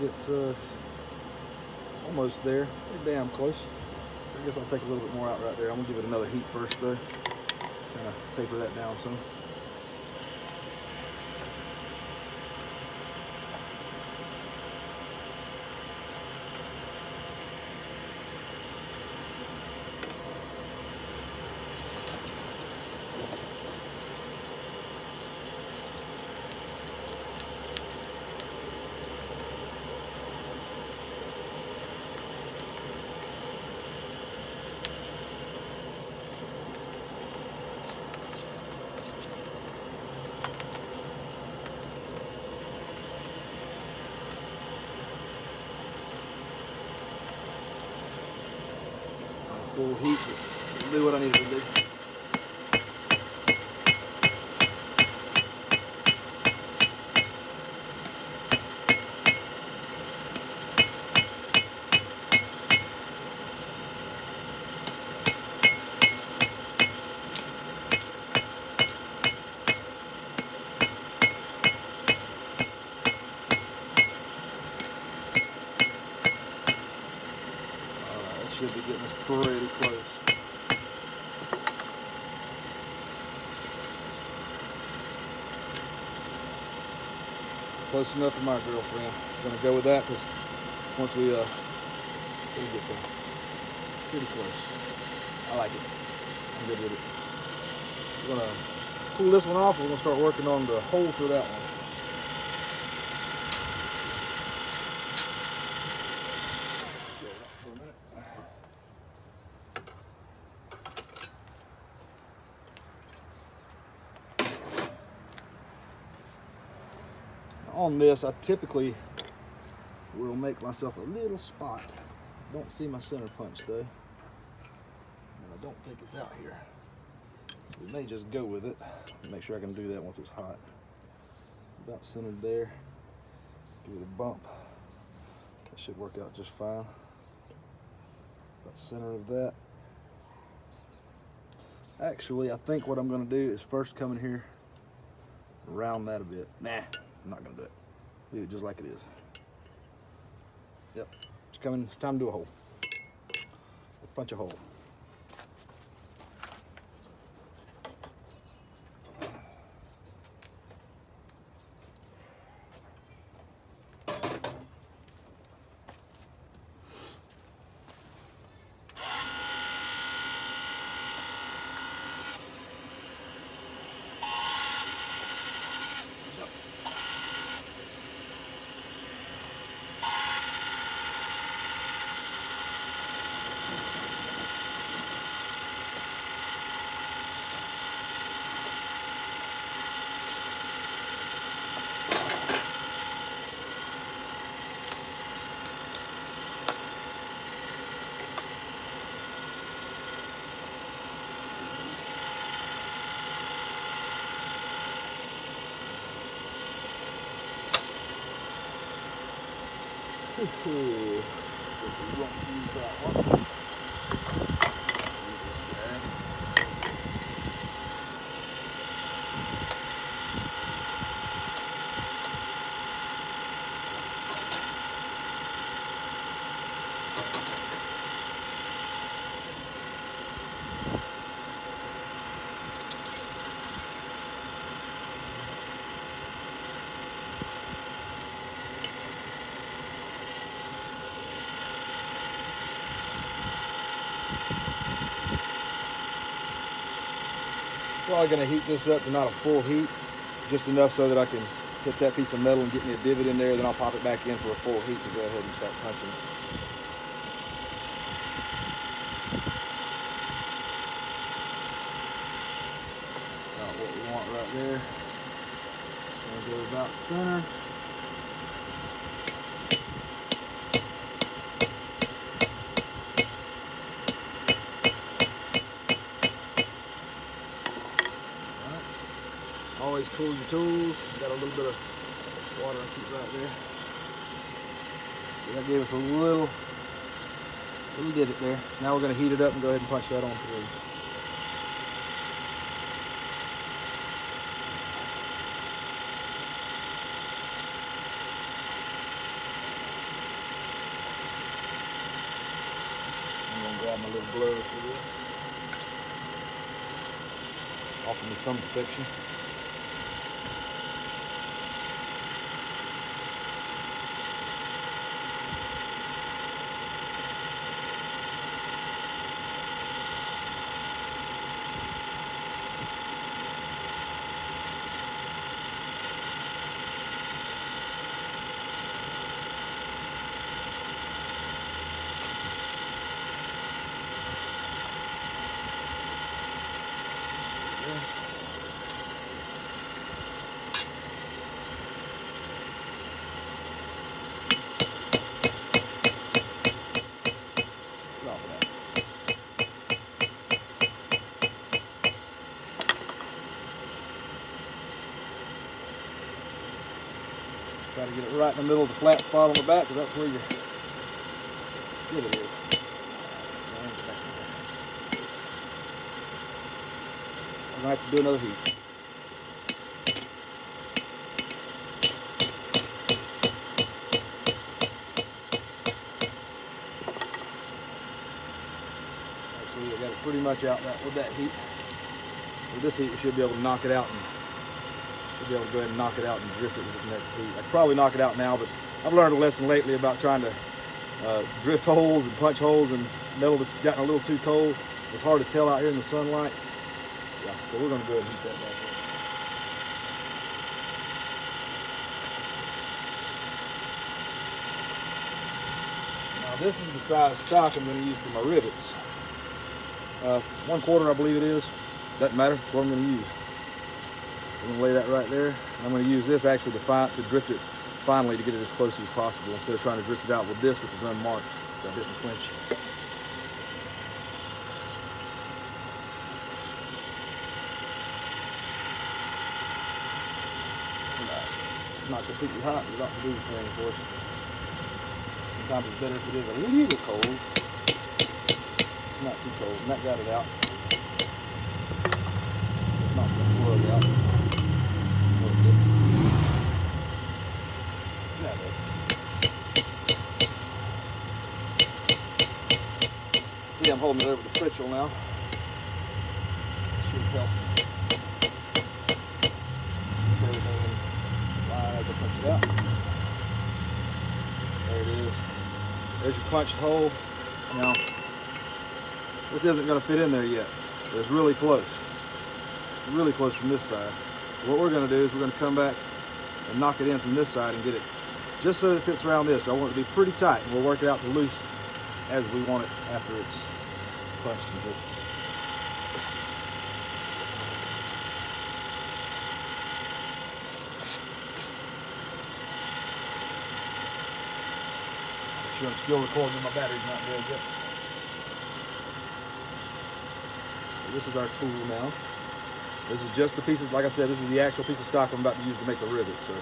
gets us almost there. Pretty damn close. I guess I'll take a little bit more out right there. I'm gonna give it another heat first though. Kind of taper that down some. Full heat, but do what I need to do. Should be getting us pretty close. Close enough for my girlfriend. I'm gonna go with that because once we get there, it's pretty close. I like it. I'm good with it. We're gonna cool this one off. We're gonna start working on the hole for that one. On this, I typically will make myself a little spot. Don't see my center punch though, and I don't think it's out here. So we may just go with it. Make sure I can do that once it's hot. About centered there. Give it a bump. That should work out just fine. About center of that. Actually, I think what I'm going to do is first come in here and round that a bit. Nah, I'm not going to do it. Leave it just like it is. Yep, it's coming. It's time to do a hole. Let's punch a hole. So we won't use that one. Use this guy. Probably going to heat this up to not a full heat, just enough so that I can hit that piece of metal and get me a divot in there. Then I'll pop it back in for a full heat to go ahead and start punching. About what we want right there. Gonna go about center. Always cool your tools. Got a little bit of water I keep right there. So that gave us a little divot there. So now we're going to heat it up and go ahead and punch that on through. Grab my little glove for this. Offer me some protection. Try to get it right in the middle of the flat spot on the back, because that's where your pivot is. I'm going to have to do another heat. Actually, I got it pretty much out with that heat. With this heat, we should be able to knock it out and should be able to go ahead and knock it out and drift it with this next heat. I could probably knock it out now, but I've learned a lesson lately about trying to drift holes and punch holes in metal that's gotten a little too cold. It's hard to tell out here in the sunlight. Yeah, so we're going to go ahead and heat that back up. Now this is the size stock I'm going to use for my rivets. 1/4, I believe it is. Doesn't matter. That's what I'm going to use. I'm going to lay that right there. I'm going to use this actually to drift it finally to get it as close as possible instead of trying to drift it out with this, which is unmarked, so I didn't quench. Not completely hot, but not to do anything for us. Sometimes it's better if it is a little cold. It's not too cold, and that got it out. It's not going to plug out. See, I'm holding it over the Pritchel now. Should help. Put everything in line as I punch it out. There it is. There's your punched hole. Now, this isn't going to fit in there yet, but it's really close. Really close from this side. What we're going to do is we're going to come back and knock it in from this side and get it just so that it fits around this. I want it to be pretty tight, and we'll work it out to loose as we want it after it's punched and drifted. Make sure I'm still recording, my battery's not dead yet. So this is our tool now. This is just the pieces, like I said, this is the actual piece of stock I'm about to use to make the rivet. So.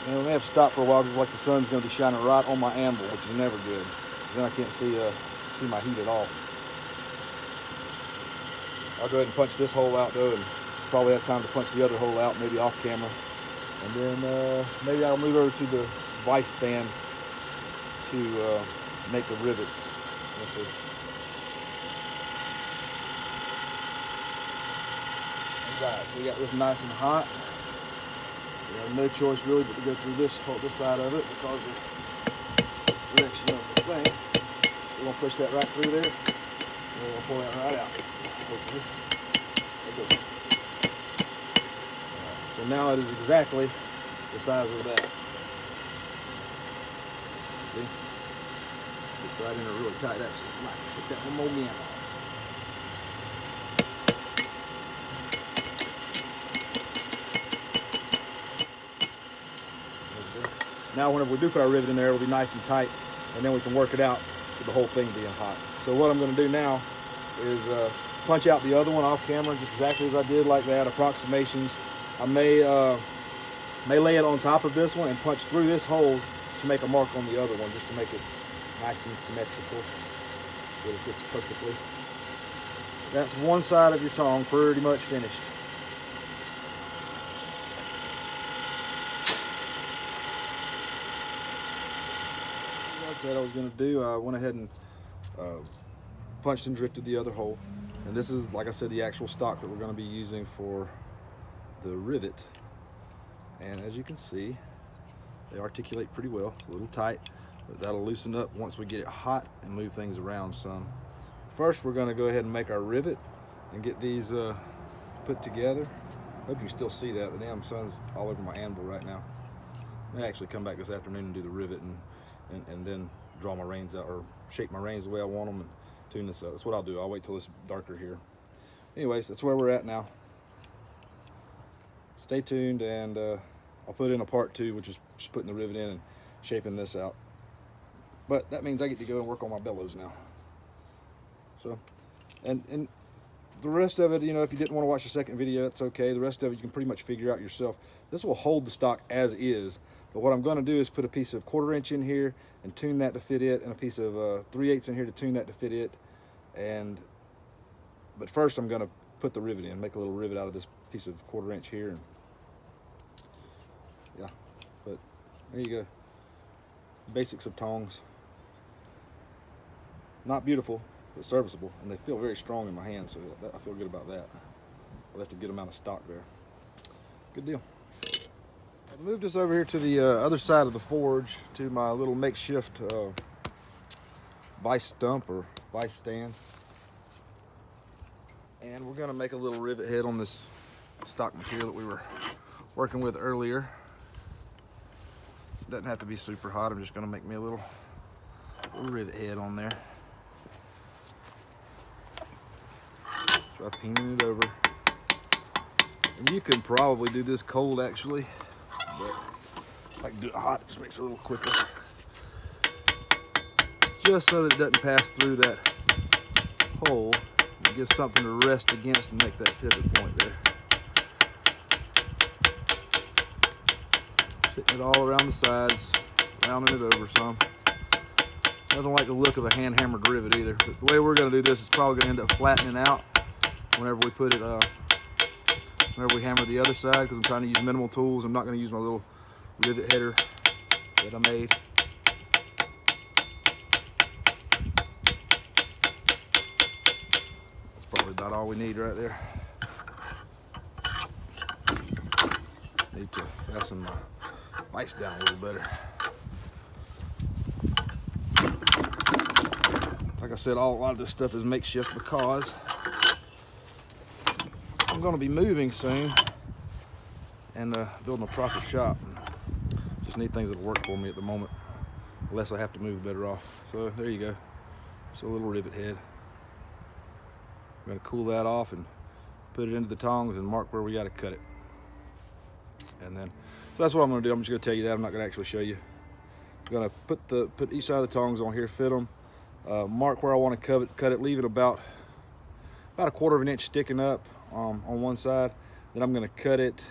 And we may have to stop for a while because like the sun's going to be shining right on my anvil, which is never good, because then I can't see my heat at all. I'll go ahead and punch this hole out though, and probably have time to punch the other hole out, maybe off camera. And then maybe I'll move over to the vise stand to make the rivets. Let's see. Alright, so we got this nice and hot. We have no choice really but to go through this side of it because of the direction of the thing. We're going to push that right through there, and we're going to pull that right out, hopefully. There it goes. So now it is exactly the size of that. See? It's right in there really tight actually. I might stick that one more in. Now whenever we do put our rivet in there, it'll be nice and tight, and then we can work it out with the whole thing being hot. So what I'm going to do now is punch out the other one off camera just exactly as I did, like that, approximations. I may lay it on top of this one and punch through this hole to make a mark on the other one, just to make it nice and symmetrical so it fits perfectly. That's one side of your tong pretty much finished. As I said I was going to do, I went ahead and punched and drifted the other hole. And this is, like I said, the actual stock that we're going to be using for the rivet. And as you can see, they articulate pretty well. It's a little tight, but that'll loosen up once we get it hot and move things around some. First, we're going to go ahead and make our rivet and get these put together. Hope you can still see that. The damn sun's all over my anvil right now. I may actually come back this afternoon and do the rivet and then draw my reins out, or shape my reins the way I want them and tune this up. That's what I'll do. I'll wait till it's darker here. Anyways, that's where we're at now. Stay tuned, and I'll put in a part 2, which is just putting the rivet in and shaping this out. But that means I get to go and work on my bellows now. So, and the rest of it, you know, if you didn't want to watch the second video, that's okay. The rest of it you can pretty much figure out yourself. This will hold the stock as is, but what I'm going to do is put a piece of 1/4 inch in here and tune that to fit it, and a piece of 3/8 in here to tune that to fit it. But first I'm going to put the rivet in, make a little rivet out of this piece of 1/4 inch here. And yeah, but there you go. Basics of tongs. Not beautiful, but serviceable, and they feel very strong in my hands, so I feel good about that. I left a good amount of stock there. Good deal. I moved us over here to the other side of the forge, to my little makeshift vise stump or vise stand. And we're gonna make a little rivet head on this stock material that we were working with earlier. Doesn't have to be super hot. I'm just gonna make me a little rivet head on there. Try painting it over. And you can probably do this cold actually, but if I can do it hot, it just makes it a little quicker. Just so that it doesn't pass through that hole. It gives something to rest against and make that pivot point there. Hitting it all around the sides, rounding it over some. Nothing like the look of a hand hammered rivet either. But the way we're going to do this is probably going to end up flattening out whenever we put it, whenever we hammer the other side, because I'm trying to use minimal tools. I'm not going to use my little rivet header that I made. That's probably about all we need right there. Need to fasten my vise down a little better. Like I said, a lot of this stuff is makeshift because I'm going to be moving soon and building a proper shop. Just need things that'll work for me at the moment. The less I have to move, better off. So there you go. Just a little rivet head. I'm going to cool that off and put it into the tongs and mark where we got to cut it. And then, so that's what I'm going to do. I'm just going to tell you that. I'm not going to actually show you. I'm going to put each side of the tongs on here, fit them, mark where I want to cut it, leave it about a 1/4 inch sticking up on one side. Then I'm going to cut it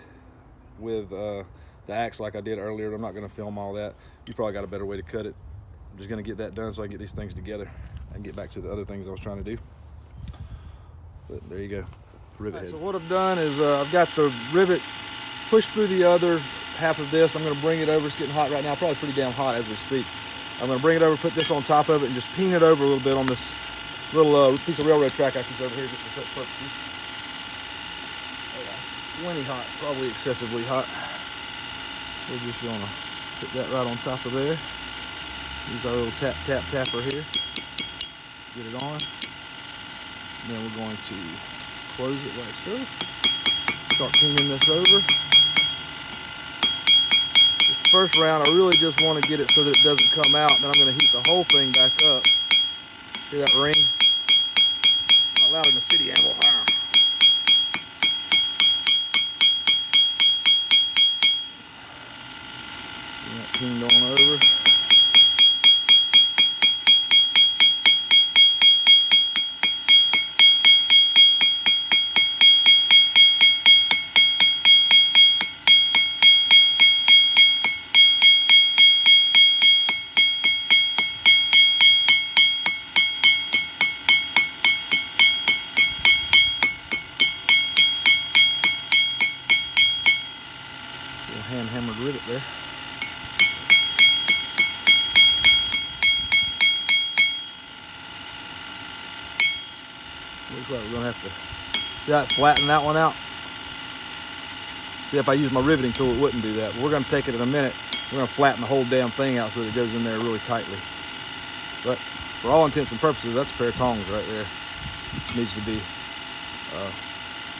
with the axe like I did earlier. I'm not going to film all that. You probably got a better way to cut it. I'm just going to get that done so I can get these things together and get back to the other things I was trying to do. But there you go, rivet head. So what I've done is I've got the rivet pushed through the other half of this. I'm going to bring it over. It's getting hot right now, probably pretty damn hot as we speak. I'm going to bring it over, put this on top of it, and just peen it over a little bit on this little piece of railroad track I keep over here just for such purposes. Oh, yeah, it's plenty hot, probably excessively hot. We're just going to put that right on top of there. Use our little tapper here. Get it on. And then we're going to close it like so. Start cleaning this over. This first round, I really just want to get it so that it doesn't come out. Then I'm going to heat the whole thing back up. Hear that ring? Not loud in the city, animal. Get that cleaned on over. hand hammered rivet there. Looks like we're gonna have to see how it flatten that one out. See, if I use my riveting tool, it wouldn't do that. But we're gonna take it in a minute. We're gonna flatten the whole damn thing out so that it goes in there really tightly. But for all intents and purposes, that's a pair of tongs right there. It needs to be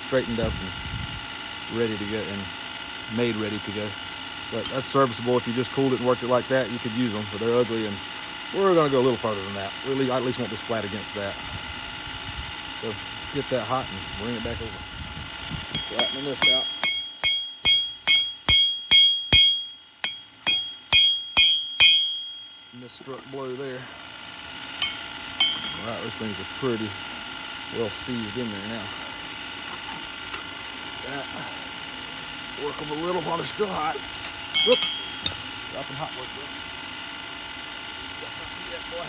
straightened up and ready to go, and made ready to go. But that's serviceable. If you just cooled it and worked it like that, you could use them, but they're ugly, and we're gonna go a little further than that. I at least want this flat against that. So let's get that hot and bring it back over. Flattening this out. Misstruck blow there. All right, those things are pretty well seized in there now. That. Work them a little while they're still hot. Whoop. Dropping hot work there. Boy.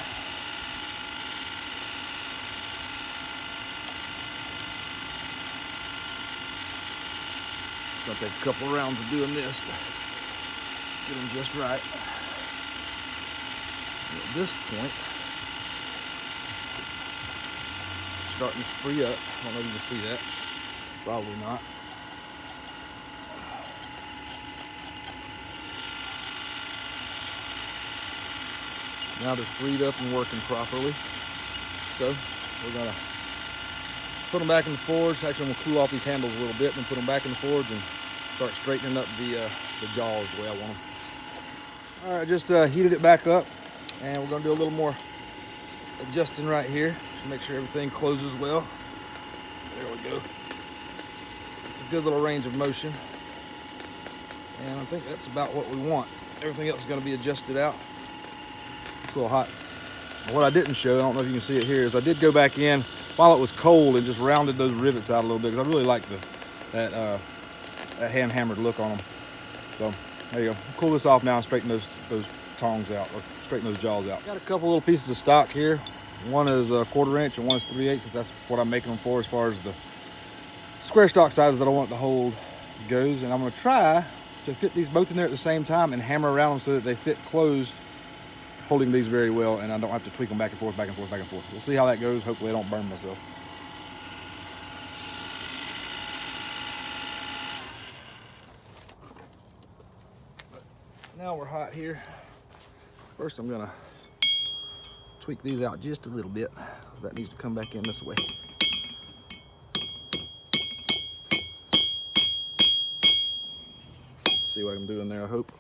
It's gonna take a couple of rounds of doing this to get them just right. And at this point, it's starting to free up. I don't know if you can see that. Probably not. Now they're freed up and working properly. So we're gonna put them back in the forge. Actually, I'm gonna cool off these handles a little bit and then put them back in the forge and start straightening up the jaws the way I want them. All right, just heated it back up, and we're gonna do a little more adjusting right here to make sure everything closes well. There we go. It's a good little range of motion, and I think that's about what we want. Everything else is gonna be adjusted out. It's a little hot. What I didn't show, I don't know if you can see it here, is I did go back in while it was cold and just rounded those rivets out a little bit, because I really like that hand hammered look on them. So there you go. Cool this off now and straighten those tongs out, or straighten those jaws out. Got a couple little pieces of stock here. One is a 1/4 inch and one is 3/8, since that's what I'm making them for as far as the square stock sizes that I want it to hold goes. And I'm gonna try to fit these both in there at the same time and hammer around them so that they fit closed, holding these very well, and I don't have to tweak them back and forth, back and forth, back and forth. We'll see how that goes. Hopefully I don't burn myself. But now we're hot here. First I'm gonna tweak these out just a little bit. That needs to come back in this way. See what I'm doing there, I hope.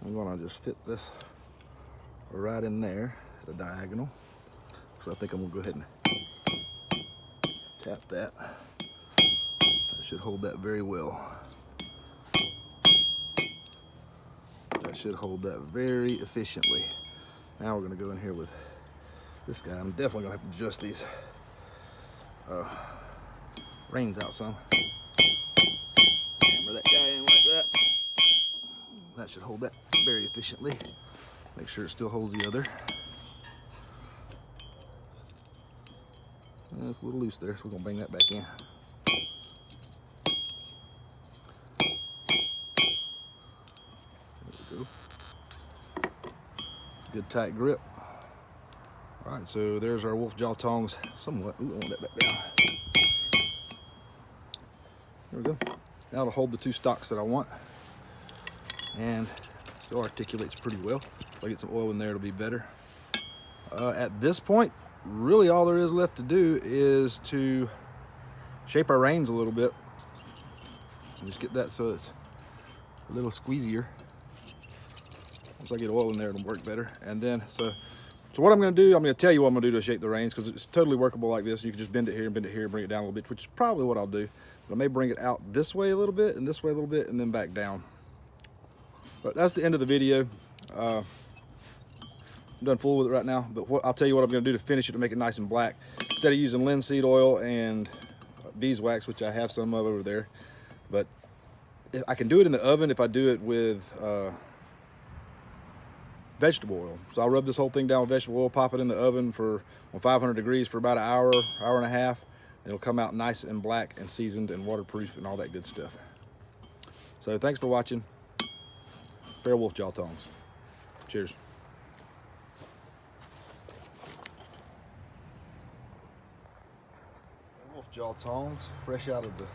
I'm gonna just fit this right in there at a diagonal. So I think I'm gonna go ahead and tap that. That should hold that very well. That should hold that very efficiently. Now we're gonna go in here with this guy. I'm definitely gonna have to adjust these reins out some. Hammer that guy in like that. That should hold that very efficiently. Make sure it still holds the other. It's a little loose there, so we're gonna bring that back in. There we go. It's a good tight grip. All right, so there's our wolf jaw tongs somewhat. Ooh, I want that back down. There we go. Now it'll hold the two stocks that I want. And still articulates pretty well. If I get some oil in there, it'll be better. At this point, really all there is left to do is to shape our reins a little bit. And just get that so it's a little squeezier. Once I get oil in there, it'll work better. And then, so what I'm gonna do, I'm gonna tell you what I'm gonna do to shape the reins, because it's totally workable like this. You can just bend it here, bring it down a little bit, which is probably what I'll do. But I may bring it out this way a little bit, and this way a little bit, and then back down. But that's the end of the video. I'm done fooling with it right now, but I'll tell you what I'm gonna do to finish it to make it nice and black. Instead of using linseed oil and beeswax, which I have some of over there, but I can do it in the oven if I do it with vegetable oil. So I'll rub this whole thing down with vegetable oil, pop it in the oven on 500 degrees for about an hour, hour and a half. It'll come out nice and black and seasoned and waterproof and all that good stuff. So thanks for watching. Fair wolf jaw tongs. Cheers. Wolf jaw tongs, fresh out of the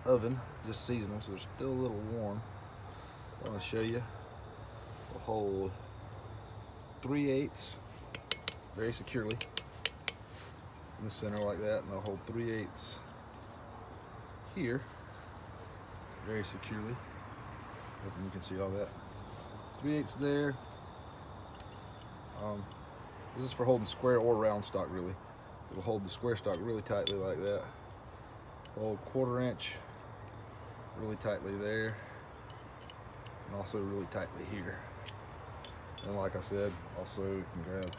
oven, just seasoned them, so they're still a little warm. I want to show you. We'll hold 3/8 very securely in the center like that, and I'll hold 3/8 here very securely. Hoping you can see all that. 3/8 there. This is for holding square or round stock, really. It'll hold the square stock really tightly like that. Hold 1/4 inch really tightly there, and also really tightly here. And like I said, also you can grab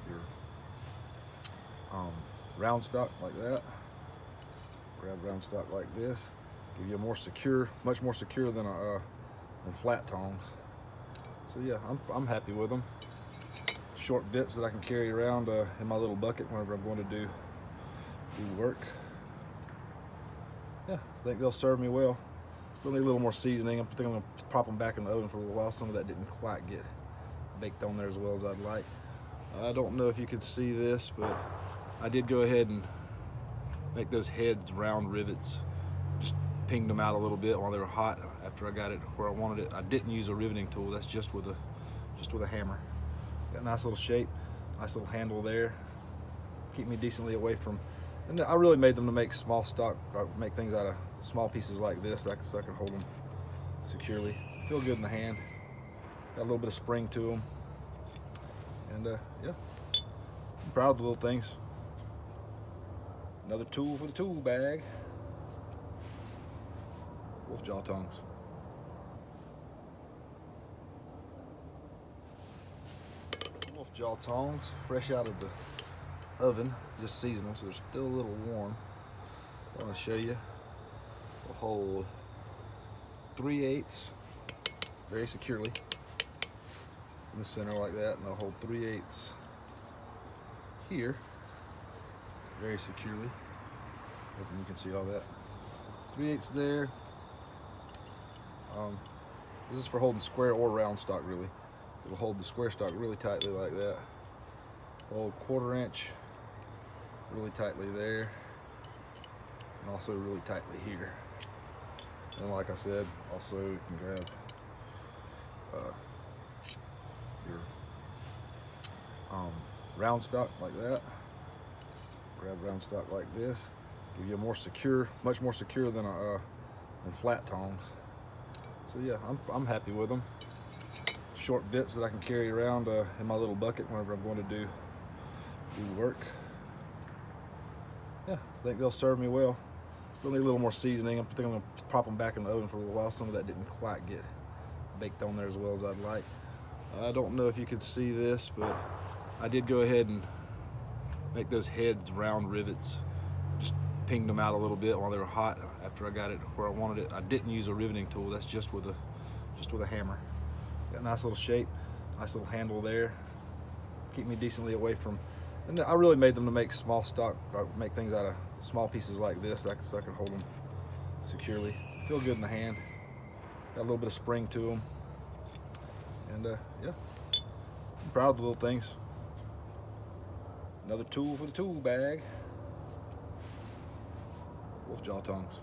your round stock like that. Grab round stock like this. Give you a more secure, much more secure than flat tongs. So yeah, I'm happy with them. Short bits that I can carry around in my little bucket whenever I'm going to do work. Yeah, I think they'll serve me well. Still need a little more seasoning. I think I'm going to prop them back in the oven for a little while. Some of that didn't quite get baked on there as well as I'd like. I don't know if you can see this, but I did go ahead and make those heads round rivets. Just pinged them out a little bit while they were hot after I got it where I wanted it. I didn't use a riveting tool. That's just with a hammer. Got a nice little shape, nice little handle there. Keep me decently away from, and I really made them to make small stock, or make things out of small pieces like this, so I can hold them securely. Feel good in the hand. Got a little bit of spring to them. And yeah, I'm proud of the little things. Another tool for the tool bag. Wolf jaw tongs. Wolf jaw tongs, fresh out of the oven, just seasoned them, so they're still a little warm. I want to show you. We'll hold 3/8 very securely in the center like that, and I'll hold 3/8 here very securely. Hoping you can see all that. 3/8 there. This is for holding square or round stock, really. It'll hold the square stock really tightly like that. Hold 1/4 inch really tightly there, and also really tightly here. And like I said, also you can grab your round stock like that. Grab round stock like this. Give you a more secure, much more secure than flat tongs. So yeah, I'm happy with them. Short bits that I can carry around in my little bucket whenever I'm going to do work. Yeah, I think they'll serve me well. Still need a little more seasoning. I think I'm going to prop them back in the oven for a little while. Some of that didn't quite get baked on there as well as I'd like. I don't know if you can see this, but I did go ahead and make those heads round rivets. Just pinged them out a little bit while they were hot after I got it where I wanted it. I didn't use a riveting tool. That's just with a hammer. Got a nice little shape, nice little handle there. Keep me decently away from, and I really made them to make small stock, or make things out of small pieces like this, so I can hold them securely. Feel good in the hand. Got a little bit of spring to them. And yeah, I'm proud of the little things. Another tool for the tool bag. Wolf jaw tongs.